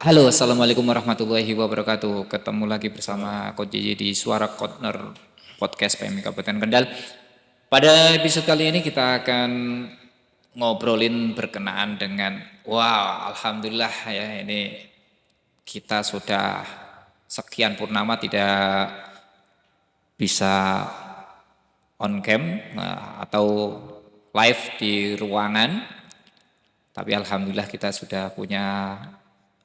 Halo, assalamualaikum warahmatullahi wabarakatuh. Ketemu lagi bersama Coach JJ di Suara Corner Podcast PMI Kabupaten Kendal. Pada episode kali ini kita akan ngobrolin berkenaan dengan, alhamdulillah ya ini kita sudah sekian purnama tidak bisa on cam atau live di ruangan. Tapi alhamdulillah kita sudah punya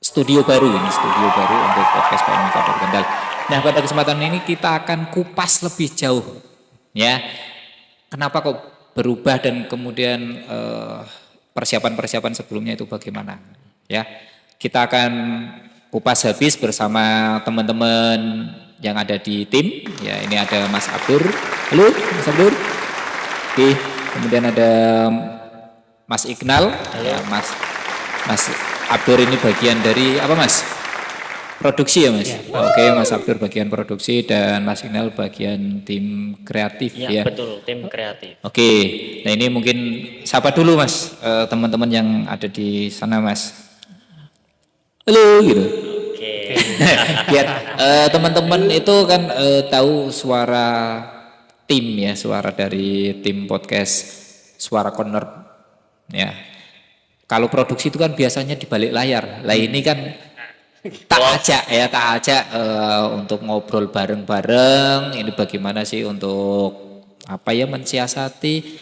studio baru untuk podcast PMI Kabupaten Kendal. Nah, pada kesempatan ini kita akan kupas lebih jauh ya. Kenapa kok berubah dan kemudian persiapan-persiapan sebelumnya itu bagaimana ya. Kita akan kupas habis bersama teman-teman yang ada di tim. Ya, ini ada Mas Abdur. Halo, Mas Abdur. Oke, kemudian ada Mas Iqnal. Ya, Mas Abdur ini bagian dari apa Mas? Produksi ya Mas? Ya. Oke, Mas Abdur bagian produksi dan Mas Iqnal bagian tim kreatif ya. Ya betul, tim kreatif. Oke, nah ini mungkin sapa dulu Mas, teman-teman yang ada di sana Mas. Halo gitu. Oke. Biar teman-teman itu kan tahu suara tim ya, suara dari tim podcast Suara Corner ya. Kalau produksi itu kan biasanya di balik layar. Lah ini kan tak ajak untuk ngobrol bareng-bareng. Ini bagaimana sih untuk mensiasati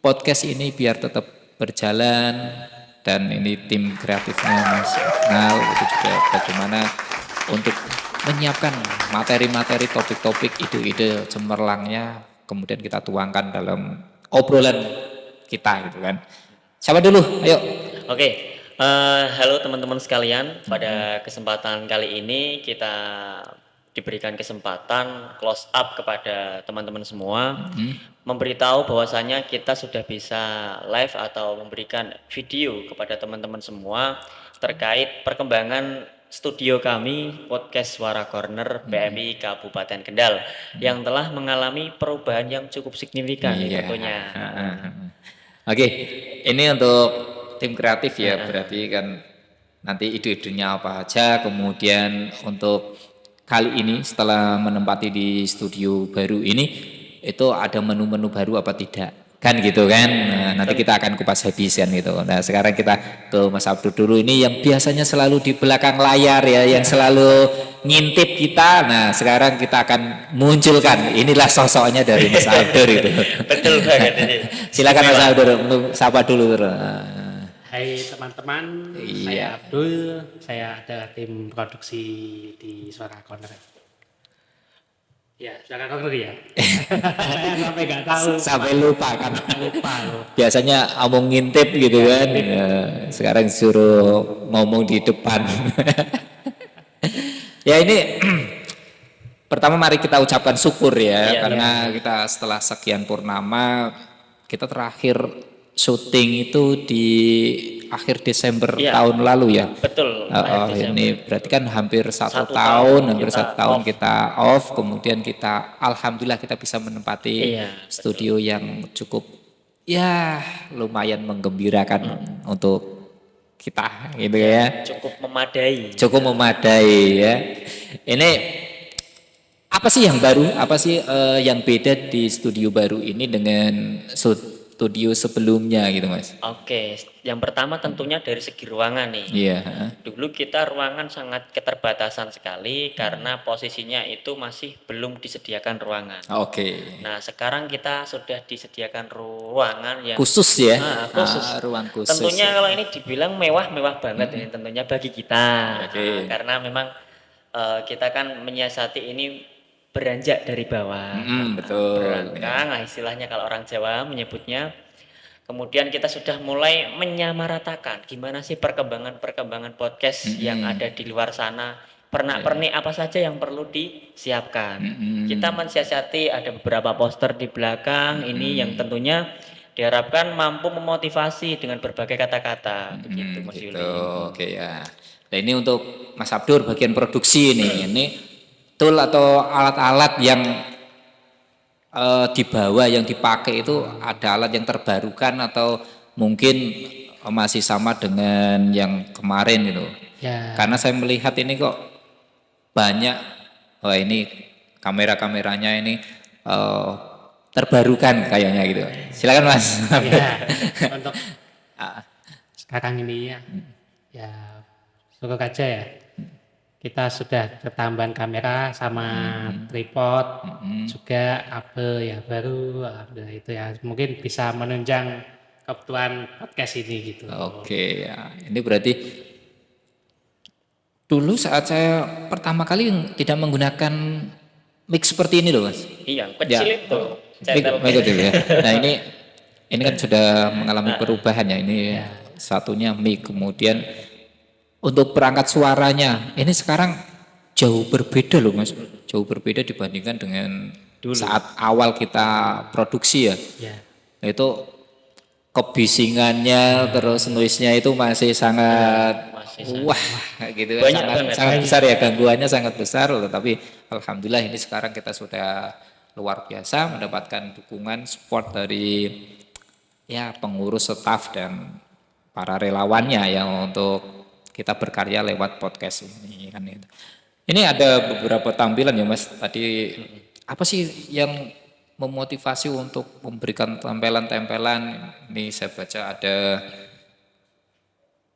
podcast ini biar tetap berjalan, dan ini tim kreatifnya Mas Nal itu juga bagaimana untuk menyiapkan materi-materi, topik-topik, ide-ide cemerlangnya kemudian kita tuangkan dalam obrolan kita gitu kan. Siapa dulu? Ayo. Oke, halo teman-teman sekalian. Pada kesempatan kali ini kita diberikan kesempatan close up kepada teman-teman semua, memberitahu bahwasanya kita sudah bisa live atau memberikan video kepada teman-teman semua terkait perkembangan studio kami podcast Suara Corner PMI Kabupaten Kendal yang telah mengalami perubahan yang cukup signifikan tentunya. Oke, ini untuk tim kreatif ya, berarti kan nanti ide-idenya apa aja, kemudian untuk kali ini setelah menempati di studio baru ini, itu ada menu-menu baru apa tidak? Kan gitu kan, nah, nanti kita akan kupas habis kan gitu. Nah sekarang kita ke Mas Abdur dulu ini yang biasanya selalu di belakang layar ya, yang selalu ngintip kita. Nah sekarang kita akan munculkan, inilah sosoknya dari Mas Abdur itu. Betul banget ini. Silakan Mas Abdur, untuk sapa dulu. Hai teman-teman, saya Abdul, saya ada tim produksi di Suara Corner. Ya, Suara Corner ya. Saya sampai nggak tahu. Sampai lupa kan. Lupa loh. Biasanya omong ngintip gitu kan. Ya, sekarang suruh ngomong di depan. Ya ini pertama mari kita ucapkan syukur ya, karena kita setelah sekian purnama, kita terakhir syuting itu di akhir Desember tahun lalu ya. Betul. Ini berarti kan hampir satu tahun kita off, kemudian kita alhamdulillah kita bisa menempati studio yang cukup ya lumayan menggembirakan untuk kita gitu ya. Cukup memadai ya. Ini apa sih yang baru? Apa sih yang beda di studio baru ini dengan studio sebelumnya gitu Mas? Oke, yang pertama tentunya dari segi ruangan nih. Iya. Dulu kita ruangan sangat keterbatasan sekali karena posisinya itu masih belum disediakan ruangan. Oke. Nah sekarang kita sudah disediakan ruangan yang khusus ya. Ruang khusus. Tentunya kalau ini dibilang mewah banget ini tentunya bagi kita. Karena memang kita kan menyiasati ini beranjak dari bawah. Betul. Berangkang istilahnya kalau orang Jawa menyebutnya. Kemudian kita sudah mulai menyamaratakan gimana sih perkembangan podcast yang ada di luar sana. Pernak-pernik apa saja yang perlu disiapkan. Kita mensiasati ada beberapa poster di belakang ini yang tentunya diharapkan mampu memotivasi dengan berbagai kata-kata. Begitu Mas Yuli. Oke ya. Nah ini untuk Mas Abdur bagian produksi ini tool atau alat-alat yang dibawa yang dipakai itu ada alat yang terbarukan atau mungkin masih sama dengan yang kemarin gitu? Ya, Karena saya melihat ini kok banyak, wah ini kamera-kameranya ini eh, terbarukan kayaknya gitu. Silakan Mas. ya untuk sekarang ini ya syukur aja ya. Kita sudah ketambahan kamera sama tripod, juga kabel ya baru, alhamdulillah itu ya mungkin bisa menunjang kebutuhan podcast ini gitu. Oke ya, ini berarti dulu saat saya pertama kali tidak menggunakan mic seperti ini loh Mas. Iya, kecil Ya. itu. Mic kecil ya. Nah ini kan sudah mengalami perubahan ya. Ini satunya mic, kemudian untuk perangkat suaranya ini sekarang jauh berbeda loh Mas. Jauh berbeda dibandingkan dengan saat awal kita produksi ya. Ya, Itu kebisingannya terus noise-nya itu masih sangat wah kayak gitu kan. Banyak sangat, banget. sangat besar ya, gangguannya sangat besar loh, tapi alhamdulillah ini sekarang kita sudah luar biasa mendapatkan dukungan support dari ya pengurus, staf dan para relawannya yang untuk kita berkarya lewat podcast ini kan itu. Ini ada beberapa tampilan ya Mas. Tadi apa sih yang memotivasi untuk memberikan tempelan-tempelan? Ini saya baca ada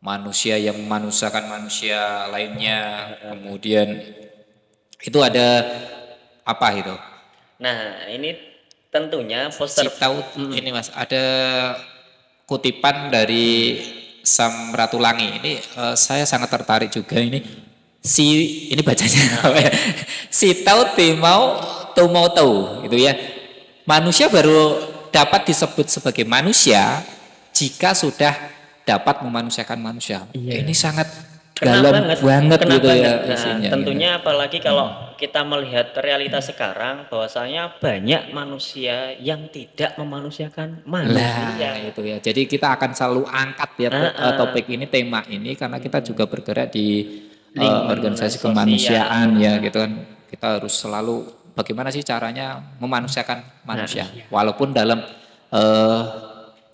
manusia yang memanusiakan manusia lainnya. Kemudian itu ada apa itu? Nah, ini tentunya poster Tahu ini Mas, ada kutipan dari Sam Ratulangi. Ini saya sangat tertarik juga ini. Ini bacanya apa ya? Si tahu timau tu mau tahu gitu ya. Manusia baru dapat disebut sebagai manusia jika sudah dapat memanusiakan manusia. Ini sangat dalam banget kena gitu ya banget. Nah, isinya. tentunya apalagi kalau kita melihat realitas sekarang bahwasanya banyak manusia yang tidak memanusiakan manusia. Nah, itu ya. Jadi kita akan selalu angkat ya topik ini, tema ini karena kita juga bergerak di organisasi sosial. kemanusiaan ya gitu kan. Kita harus selalu bagaimana sih caranya memanusiakan manusia. Walaupun dalam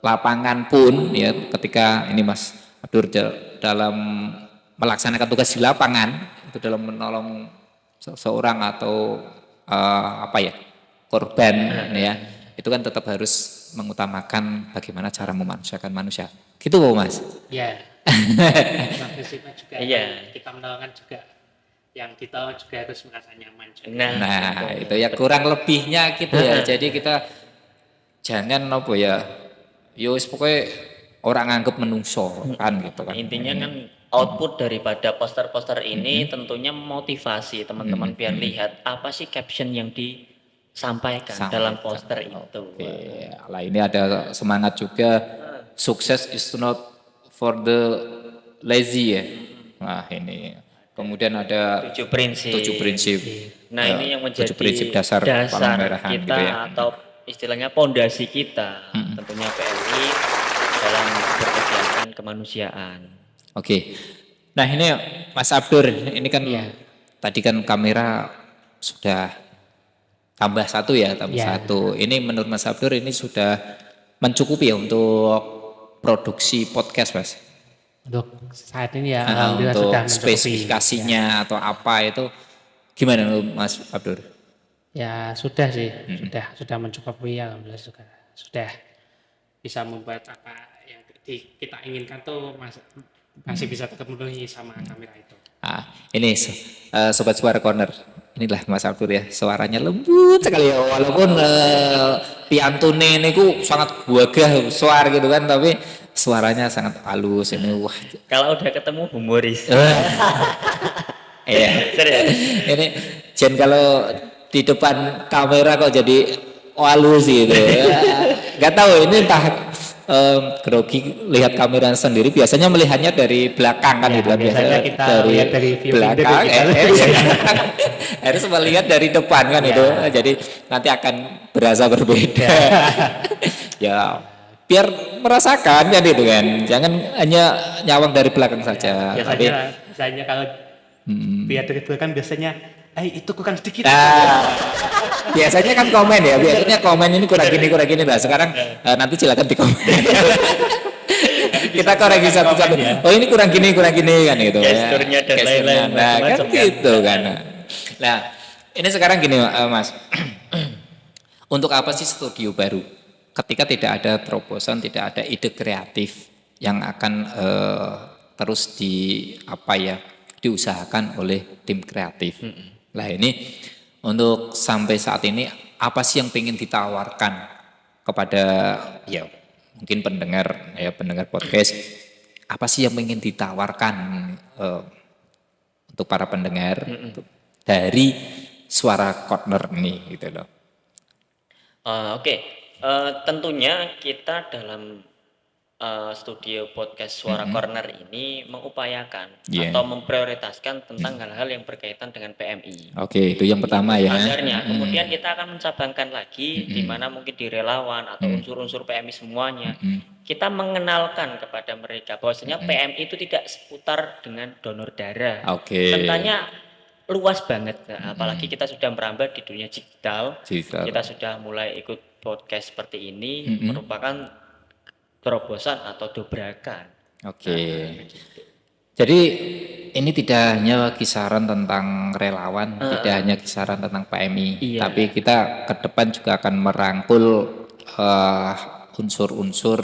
lapangan pun ya ketika ini Mas Abdur dalam melaksanakan tugas di lapangan itu dalam menolong seseorang atau apa ya korban ya itu kan tetap harus mengutamakan bagaimana cara memanusiakan manusia gitu loh Mas. ya. Nah, prinsipnya juga Iya. kita menolongkan juga yang ditolong juga harus merasa nyaman juga. Nah itu ya kurang lebihnya gitu ya. Jadi kita jangan apa ya yos pokoknya orang nganggep menungso kan gitu kan. Intinya kan output daripada poster-poster ini tentunya motivasi teman-teman biar lihat apa sih caption yang disampaikan dalam poster itu. Oke, lah ini ada semangat juga. Sukses is not for the lazy ya. Nah ini. Kemudian ada 7 prinsip. 7 prinsip. Nah, ini yang menjadi 7 prinsip dasar Palang-Merahan kita gitu ya. atau istilahnya pondasi kita, tentunya PLI dalam berkegiatan kemanusiaan. Oke. Nah ini Mas Abdur, ini kan tadi kan kamera sudah tambah satu ya, tambah satu. Ini menurut Mas Abdur ini sudah mencukupi ya untuk produksi podcast Mas? Untuk saat ini ya alhamdulillah untuk sudah mencukupi. spesifikasinya atau apa itu gimana menurut Mas Abdur? Ya sudah sih, sudah mencukupi ya alhamdulillah sudah bisa membuat apa yang kita inginkan tuh masih bisa terpenuhi sama kamera itu. Ah, ini Sobat Suara Corner. Inilah Mas Abdur ya, suaranya lembut sekali ya. Walaupun piantune niku sangat gagah suara gitu kan, tapi suaranya sangat halus ini. Wah. Kalau udah ketemu humoris. Iya. Serius. Ini Jen kalau di depan kamera kok jadi halus gitu. Gak tahu ini entah grogi lihat kamera sendiri, biasanya melihatnya dari belakang kan gitu kan, biasanya kita lihat dari view belakang harus melihat dari depan kan itu, jadi nanti akan berasa berbeda. Ya biar merasakan kan itu kan, jangan hanya nyawang dari belakang saja. Biasanya kalau lihat dari belakang biasanya itu kurang sedikit. Biasanya kan komen ya, biasanya komen ini kurang gini lah. Sekarang nanti silakan di komen. Kita koreksi satu-satu. Oh ini kurang gini kan gitu. Gesturnya dan lain-lain, Nah kan macam-macam kan. gitu kan. Nah ini sekarang gini Mas. Untuk apa sih studio baru? Ketika tidak ada terobosan, tidak ada ide kreatif yang akan terus diusahakan oleh tim kreatif. Nah ini untuk sampai saat ini apa sih yang ingin ditawarkan kepada ya mungkin pendengar podcast, apa sih yang ingin ditawarkan untuk para pendengar dari Suara Corner ini gitu loh. Oke. Tentunya kita dalam studio podcast Suara Corner ini mengupayakan atau memprioritaskan tentang hal-hal yang berkaitan dengan PMI. Oke, itu yang pertama ya. Standarnya. Kemudian kita akan mencabangkan lagi di mana mungkin di relawan atau unsur-unsur PMI semuanya. Kita mengenalkan kepada mereka bahwasanya PMI itu tidak seputar dengan donor darah. Oke. Tentanya luas banget. Nah, apalagi kita sudah merambah di dunia digital. Kita sudah mulai ikut podcast seperti ini merupakan terobosan atau dobrakan. Oke. Jadi ini tidak hanya kisaran tentang relawan, tidak hanya kisaran tentang PMI, tapi kita ke depan juga akan merangkul unsur-unsur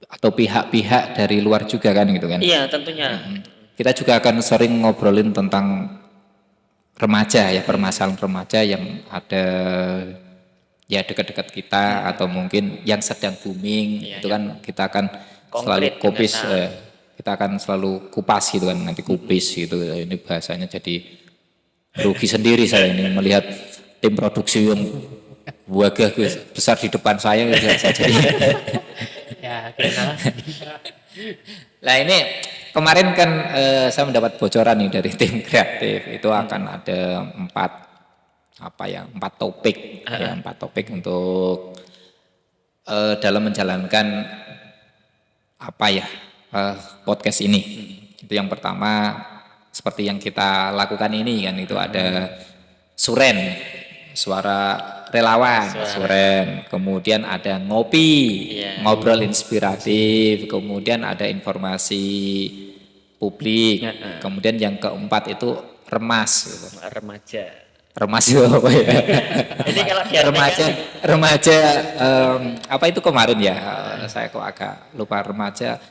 atau pihak-pihak dari luar juga kan gitu kan. Iya, tentunya. Kita juga akan sering ngobrolin tentang remaja ya, permasalahan remaja yang ada ya dekat-dekat kita atau mungkin yang sedang booming itu kan kita akan selalu kita akan selalu kupas gitu kan, nanti kupis gitu. Ini bahasanya jadi rugi sendiri saya ini melihat tim produksi yang wagah besar di depan saya jadi. Ya, kira-kira. Nah ini kemarin kan saya mendapat bocoran nih dari tim kreatif itu akan ada 4 topik ya, 4 topik untuk dalam menjalankan podcast ini. Itu yang pertama seperti yang kita lakukan ini kan, itu ada Suren, suara relawan, Suren. Kemudian ada ngopi, ngobrol inspiratif. Kemudian ada informasi publik. Kemudian yang keempat itu remas. Gitu. Remas itu apa ya? Ini kalau remaja apa itu kemarin ya? Saya kok agak lupa. Remaja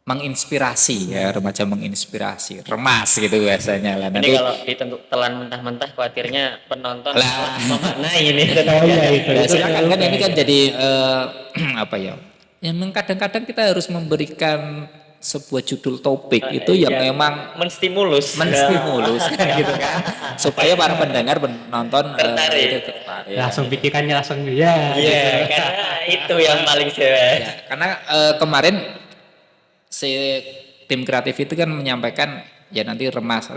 menginspirasi ya, remaja menginspirasi, remas gitu biasanya lah. Nanti kalau telan mentah-mentah khawatirnya penonton memaknai ini. Silakan kan ini kan jadi yang kadang-kadang kita harus memberikan sebuah judul topik itu yang memang menstimulus kan gitu kan, supaya para pendengar penonton tertarik. Langsung pikirannya langsung karena itu yang paling sewa. Karena kemarin si tim kreatif itu kan menyampaikan ya nanti remas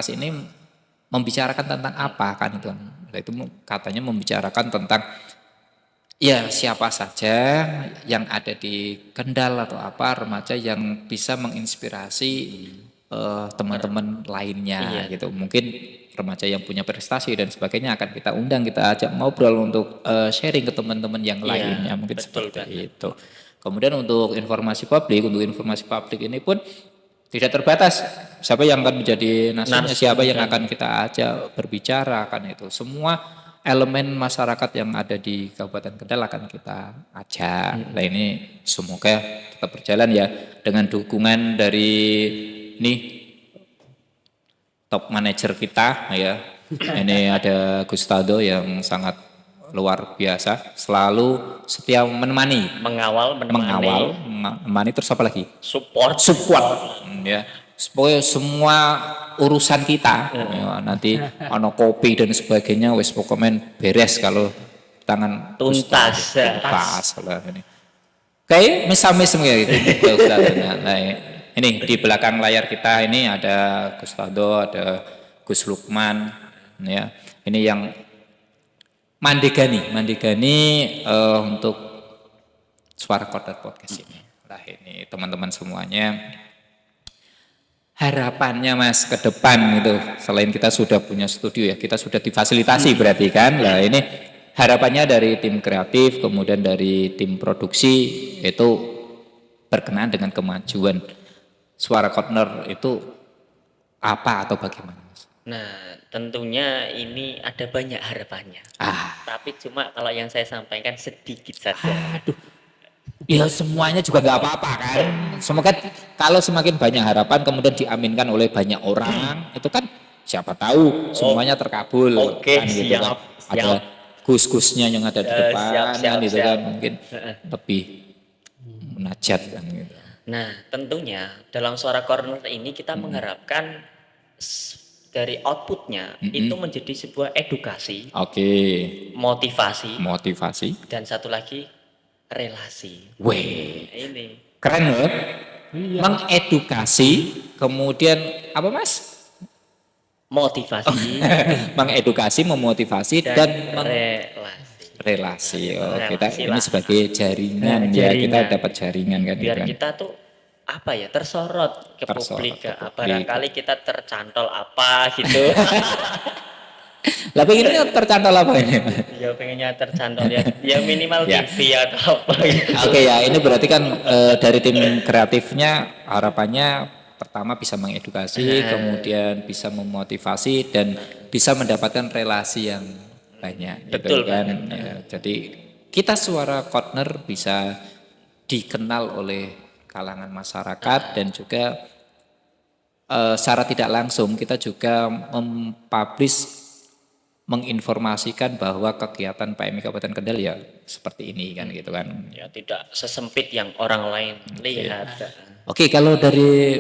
ini membicarakan tentang apa kan itu. Itu katanya membicarakan tentang ya siapa saja yang ada di Kendal atau apa remaja yang bisa menginspirasi teman-teman lainnya gitu. Mungkin remaja yang punya prestasi dan sebagainya akan kita undang, kita ajak ngobrol untuk sharing ke teman-teman yang lainnya, mungkin seperti itu. Kemudian untuk informasi publik ini pun tidak terbatas siapa yang akan menjadi narasumber, siapa yang akan kita ajak berbicara kan itu. Semua elemen masyarakat yang ada di Kabupaten Kendal akan kita ajak. Nah ini semoga tetap berjalan ya dengan dukungan dari top manajer kita ya. Ini ada Gustado yang sangat luar biasa, selalu setia menemani terus apa lagi? Support ya. Pokoknya semua urusan kita ya, nanti ono kopi dan sebagainya wes pokoknya beres kalau tangan tuntas lah ini. Kayak mesam-mesem gitu. Nah, ini di belakang layar kita ini ada Gustado, ada Gus Lukman ya. Ini yang Mandegani untuk Suara Corner Podcast ini. Nah, ini teman-teman semuanya. Harapannya Mas ke depan itu selain kita sudah punya studio ya, kita sudah difasilitasi berarti kan. Lah ini harapannya dari tim kreatif kemudian dari tim produksi itu berkenaan dengan kemajuan Suara Corner itu apa atau bagaimana, Mas? Nah, tentunya ini ada banyak harapannya. Tapi cuma kalau yang saya sampaikan sedikit saja. Aduh, ya semuanya juga nggak apa-apa kan. Semoga kalau semakin banyak harapan kemudian diaminkan oleh banyak orang, itu kan siapa tahu semuanya terkabul Oke, kan gitu kan. siap, Ada siap. gus-gusnya yang ada di depan siap, kan gitu siap. kan, mungkin lebih munajat kan gitu. Nah, tentunya dalam Suara Corner ini kita mengharapkan dari outputnya itu menjadi sebuah edukasi, Oke, motivasi, motivasi. dan satu lagi relasi. Weh, Ini keren loh. Iya. Mengedukasi, kemudian apa Mas? motivasi Mengedukasi, memotivasi dan relasi. relasi. Oh, kita Relasi ini lah. sebagai jaringan Nah, ya, jaringan. kita dapat jaringan kan Biar gitu kan. kita tuh apa ya, tersorot ke Tersorot publik, ke publik. barangkali kita tercantol apa gitu. Lah ini tercantol apa ini? Ya pengennya tercantol ya minimal Ya. TV atau apa gitu. Oke ya, ini berarti kan dari tim kreatifnya harapannya pertama bisa mengedukasi, kemudian bisa memotivasi dan bisa mendapatkan relasi yang banyak. Betul gitu kan. banget. Ya, jadi kita Suara Corner bisa dikenal oleh kalangan masyarakat dan juga secara tidak langsung kita juga menginformasikan bahwa kegiatan PMI Kabupaten Kendal ya seperti ini kan gitu kan. Ya tidak sesempit yang orang lain lihat. Oke, kalau dari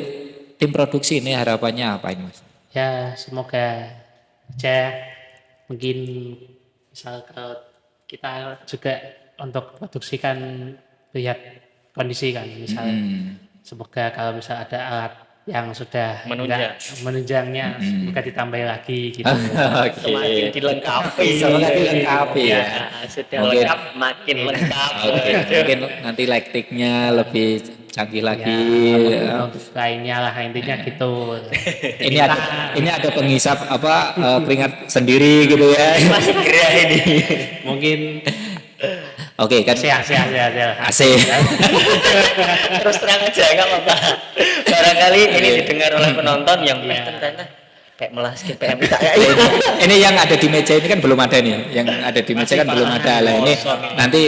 tim produksi ini harapannya apa ini Mas? Ya semoga aja mungkin misal kalau kita juga untuk produksikan lihat kondisi kan, misal semoga kalau misal ada alat yang sudah Menunjang. menunjangnya semoga ditambah lagi gitu. Semakin dilengkapi. Semakin dilengkapi ya. Sudah Mungkin- lengkap makin lengkap. Oke, mungkin nanti lightingnya lebih canggih lagi. Ya, untuk lainnya lah intinya gitu. Ini ada penghisap keringat sendiri gitu ya. Masih gerah ini. Mungkin Oke kan sehat. AC. Terus terang aja nggak apa-apa. Barangkali ini didengar oleh penonton yang ternyata kayak melas ke PM saya. Ini yang ada di meja ini kan belum ada nih. Yang ada di meja kan belum ada lah. Ini nanti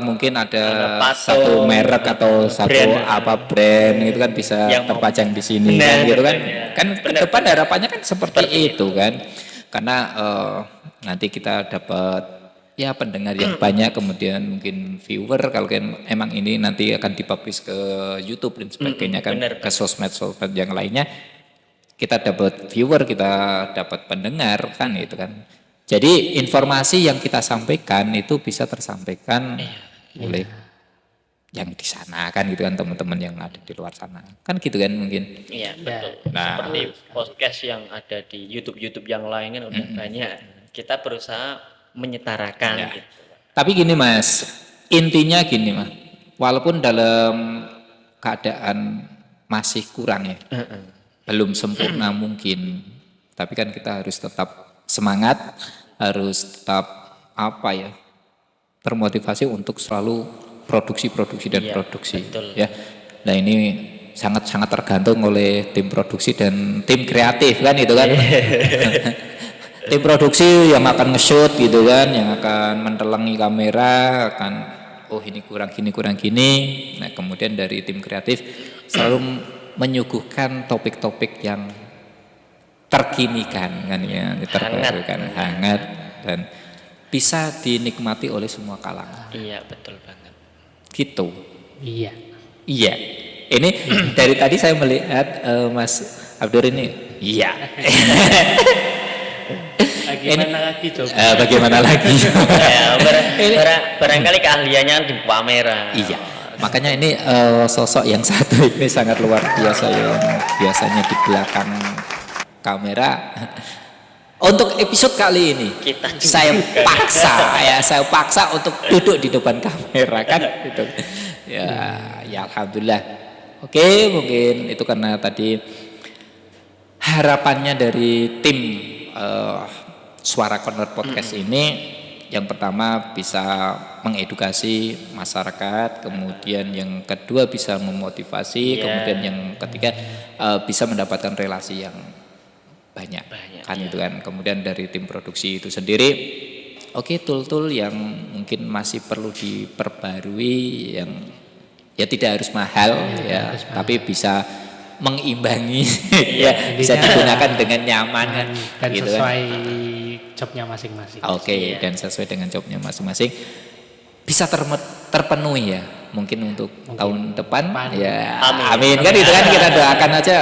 mungkin ada patung, satu merek atau satu brand. brand itu kan bisa Yang mau- terpajang di sini Benar, kan gitu kan. benar. Kan ke depan harapannya kan seperti itu kan. Karena nanti kita dapat ya pendengar yang banyak, kemudian mungkin viewer kalau kan emang ini nanti akan dipublish ke YouTube dan sebagainya kan, benar, ke sosmed yang lainnya, kita dapat viewer, kita dapat pendengar kan itu kan. Jadi informasi yang kita sampaikan itu bisa tersampaikan oleh yang di sana kan gitu kan, teman-teman yang ada di luar sana kan gitu kan mungkin. Iya betul. Nah. Seperti podcast yang ada di YouTube yang lain kan udah banyak. Kita berusaha menyetarakan. Ya. Gitu. Tapi gini Mas, intinya gini Mas, walaupun dalam keadaan masih kurang ya, belum sempurna mungkin, tapi kan kita harus tetap semangat, harus tetap termotivasi untuk selalu produksi dan Iya, produksi betul. ya. Nah ini sangat tergantung oleh tim produksi dan tim kreatif kan itu kan. Tim produksi yang akan nge-shoot gitu kan, yang akan mentelangi kamera, akan ini kurang gini. Nah kemudian dari tim kreatif selalu menyuguhkan topik-topik yang terkini kan ya, terbarukan, hangat dan bisa dinikmati oleh semua kalangan. Iya betul banget. Gitu. Iya. Iya. Ini dari tadi saya melihat Mas Abdur ini. Iya. Bagaimana lagi coba? Bagaimana lagi? Ya, barangkali keahliannya di kamera. Iya. Makanya ini sosok yang satu ini sangat luar biasa yang biasanya di belakang kamera. Untuk episode kali ini saya paksa untuk duduk di depan kamera kan gitu. Ya alhamdulillah. Oke, mungkin itu karena tadi harapannya dari tim Suara Corner Podcast ini yang pertama bisa mengedukasi masyarakat, kemudian yang kedua bisa memotivasi, kemudian yang ketiga bisa mendapatkan relasi yang banyak kan itu kan. Kemudian dari tim produksi itu sendiri, oke, tool-tool yang mungkin masih perlu diperbarui yang ya tidak harus mahal ya, tapi bisa mengimbangi ya, bisa digunakan dengan nyaman kan dan gitu sesuai kan. jobnya masing-masing. Oke, dan sesuai dengan jobnya masing-masing bisa terpenuhi ya. Mungkin untuk tahun depan ya amin kan itu kan, kita doakan aja,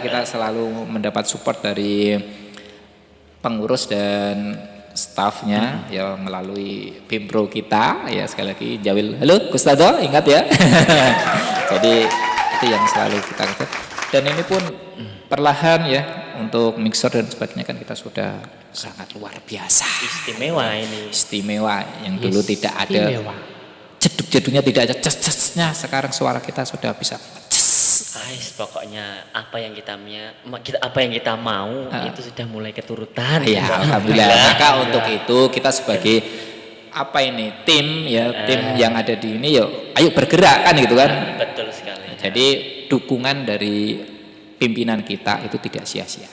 kita selalu mendapat support dari pengurus dan stafnya ya melalui Pimpro kita ya. Sekali lagi Jawil, halo Gustado, ingat ya. Jadi itu yang selalu kita katakan. Dan ini pun perlahan ya untuk mixer dan sebagainya kan kita sudah sangat luar biasa. Istimewa ini. Istimewa yang dulu tidak ada jeduk-jeduknya, tidak ada ces-cesnya, sekarang suara kita sudah bisa ces. Pokoknya apa yang kita mau itu sudah mulai keturutan. Ya alhamdulillah. Maka untuk itu kita sebagai tim yang ada di ini yuk ayo bergerak kan gitu kan. Betul sekali. Jadi dukungan dari pimpinan kita itu tidak sia-sia.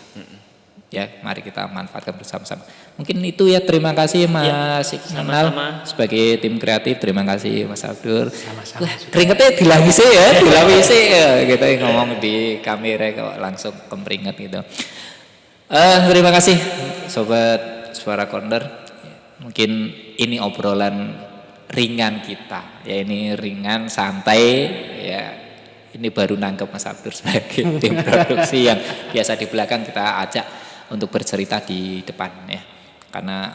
Ya, mari kita manfaatkan bersama-sama. Mungkin itu ya, terima kasih Mas Iqbal sebagai tim kreatif, terima kasih Mas Abdur. Sama-sama. Keringetnya dilawisi ya, kita ngomong di kamera kok langsung kemeringet gitu. Terima kasih Sobat Suara Corner. Mungkin ini obrolan ringan kita, ya ini ringan, santai ya. Ini baru nangkep Mas Abdur sebagai tim produksi yang biasa di belakang kita ajak untuk bercerita di depan ya. Karena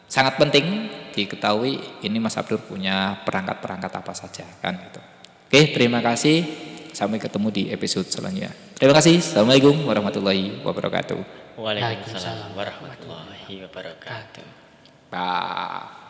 sangat penting diketahui ini Mas Abdur punya perangkat-perangkat apa saja kan gitu. Oke, terima kasih. Sampai ketemu di episode selanjutnya. Terima kasih. Assalamualaikum warahmatullahi wabarakatuh. Waalaikumsalam warahmatullahi wabarakatuh. Bye.